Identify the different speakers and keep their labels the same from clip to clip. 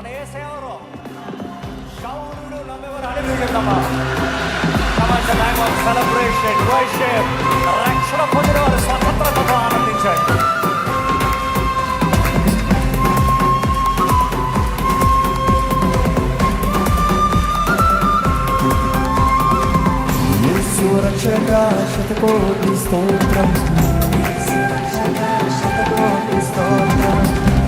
Speaker 1: మన యేసయ్యవరు శౌరుడు నమ్మెవరు హల్లెలూయా. సమాజ time of celebration worship. రక్షణ పొందిన వారు స్వతంత్రతతో ఆనందించండి.
Speaker 2: రక్షక శతకోటి స్తోత్రం, శతకోటి స్తోత్రం,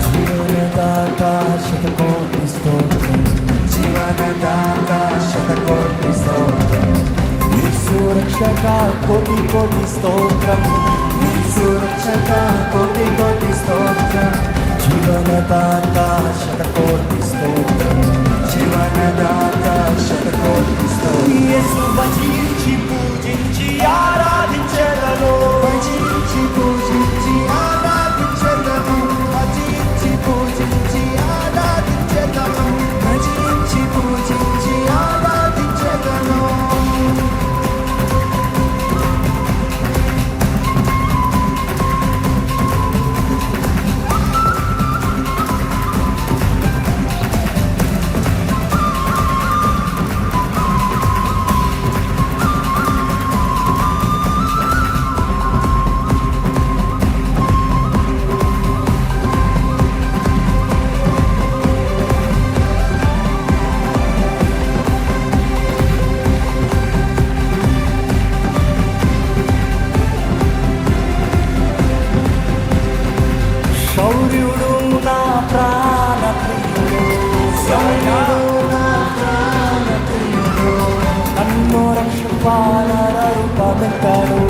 Speaker 2: జీవనదాత శతకోటి స్తోత్రం, జీవనదాత శతకోటి స్తోత్రం, రక్షక కోటి కోటి స్తోత్రం, రక్షక కోటి కోటి స్తోత్రం, జీవనదాత శతకోటి స్తోత్రం, జీవనదాత శతకోటి స్తోత్రం.
Speaker 1: యేసు భజించి పూజించి ఆరాధించెదను,
Speaker 2: భజించి పూజించి ఆరాధించెదను, భజించి పూజించి ఆరాధించెదను, భజించి పూజించి ఆరాధించెదను.
Speaker 1: శౌర్యుడు నా ప్రాణ ప్రియుడు,
Speaker 2: శౌర్యుడు నా ప్రాణ ప్రియుడు,
Speaker 1: నన్ను రక్షింపాలన రూపమెత్తాడు,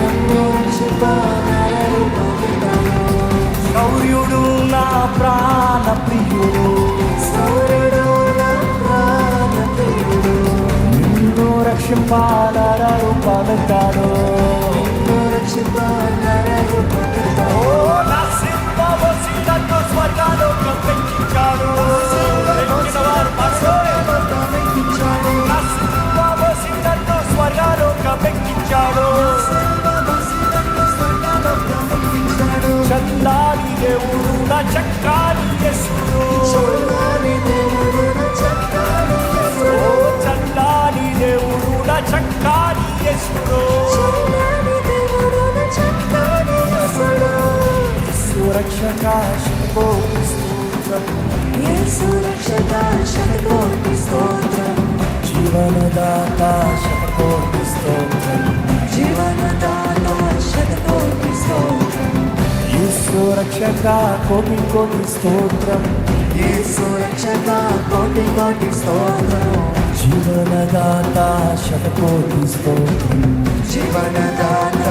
Speaker 2: నన్ను రక్షింపాలన రూపమెత్తాడు.
Speaker 1: శౌర్యుడు నా ప్రాణ ప్రియుడు,
Speaker 2: శౌర్యుడు నా ప్రాణ ప్రియుడు,
Speaker 1: నిన్ను రక్షింపాలన రూపమెత్తాడు,
Speaker 2: నిన్ను రక్షింపాలన రూపమెత్తాడు.
Speaker 1: నా సింహవసి నన్ను స్వర్గాలోకం పెంచాడు, ఎక్కిన వారు
Speaker 2: పరలోకమెక్కించాడు,
Speaker 1: నా సింహవసి నన్ను స్వర్గాలోకం పెంచాడు. చల్లారి దేవుడు నా చక్రాని యేసుడు,
Speaker 2: చల్లారి దేవుడు నా చక్రాని యేసుడు,
Speaker 1: చల్లారి దేవుడు నా చక్రాని యేసుడు,
Speaker 2: చల్లారి దేవుడు నా చక్రాని యేసుడు.
Speaker 1: సురక్షక శతకోటి స్తోత్రం,
Speaker 2: యేసు రక్షక శతకోటి స్తోత్రం,
Speaker 1: జీవనదాత శతకోటి స్తోత్రం,
Speaker 2: జీవనదాత శతకోటి స్తోత్రం,
Speaker 1: యేసు రక్షక కోటి కోటి స్తోత్రం,
Speaker 2: యేసు రక్షక కోటి కోటి స్తోత్రం,
Speaker 1: జీవనదాత శతకోటి స్తోత్రం.
Speaker 2: జీవనదాత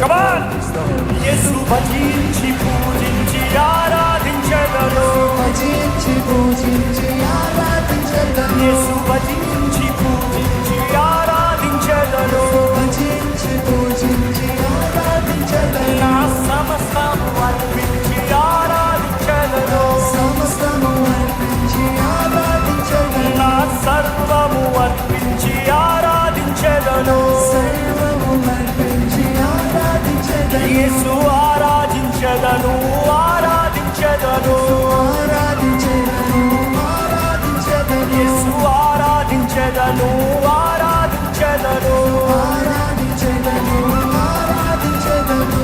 Speaker 1: Come on!
Speaker 2: శతకోటి స్తోత్రం.
Speaker 1: యేసు భజించి పూజించి ఆరాధించెదను,
Speaker 2: భజించి పూజించి ఆరాధించెదను,
Speaker 1: యేసు భజించి పూజించి ఆరాధించెదను,
Speaker 2: భజించి పూజించి ఆరాధించెదను,
Speaker 1: నా సమస్తము అర్పించి ఆరాధించెదను,
Speaker 2: సమస్తము అర్పించి ఆరాధించెదను,
Speaker 1: నా సర్వము అర్పించి ఆరాధించెదను,
Speaker 2: సర్వము అర్పించి ఆరాధించెదను,
Speaker 1: యేసు ఆరాధించెదను, ఆరాధించెదను,
Speaker 2: ఆరాధించెదను, ఆరాధించెదను,
Speaker 1: యేసు ఆరాధించెదను, ఆరాధించెదను.
Speaker 2: ఆరాధించెదను, ఆరాధించెదను.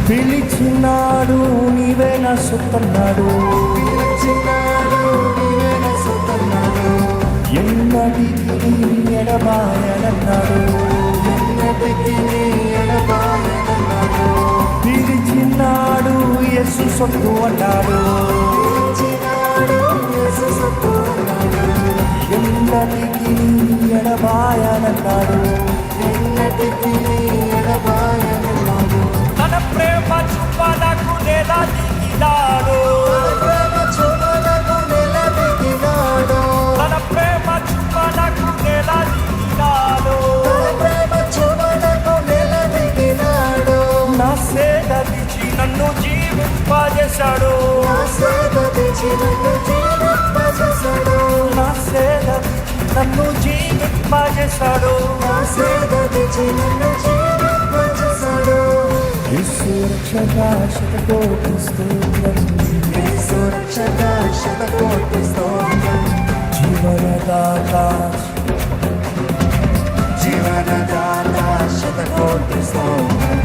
Speaker 1: పిలిచినాడు నీవే నా సొత్తన్నాడు,
Speaker 2: పిలిచినాడు నీవే నా సొత్తన్నాడు,
Speaker 1: ఎన్నటికి ఎడబాయనన్నాడు,
Speaker 2: ఎన్నటికి ఎడబాయనన్నాడు,
Speaker 1: పిలిచినాడు యేసు సొత్తు అన్నాడు
Speaker 2: పిలిచినాడు యేసు సొత్తు అన్నాడు.
Speaker 1: ఎన్నటికి ఎడబాయనన్నాడు
Speaker 2: ఎన్నటికీ ఎడబాయనన్నాడు.
Speaker 1: తన ప్రేమ చూపనకు నెల దిగినాడు
Speaker 2: ప్రేమ చూపనకు నిలబడినాడు.
Speaker 1: తన ప్రేమ చూపనకు నెల దిగినాడు
Speaker 2: ప్రేమ చూపనకు నిలబడినాడు.
Speaker 1: నా సేద తీసి నన్ను జీవింపజేశాడు
Speaker 2: నా సేద తెచ్చి నన్ను జీవింపజేశాడు.
Speaker 1: నా సేద నన్ను జీవింపజేశాడు
Speaker 2: నా సేద తెచ్చి నన్ను జీవింపజేశాడు.
Speaker 1: యేసు రక్షక శతకోటి స్తోత్రం
Speaker 2: యేసు రక్షక శతకోటి స్తోత్రం.
Speaker 1: జీవనదాత
Speaker 2: జీవనదాత శతకోటి స్తోత్రం.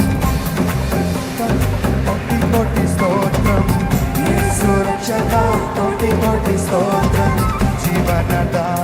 Speaker 2: కోటి కోటి స్తోత్రం. యేసు రక్షక కోటి కోటి స్తోత్రం. జీవనదాత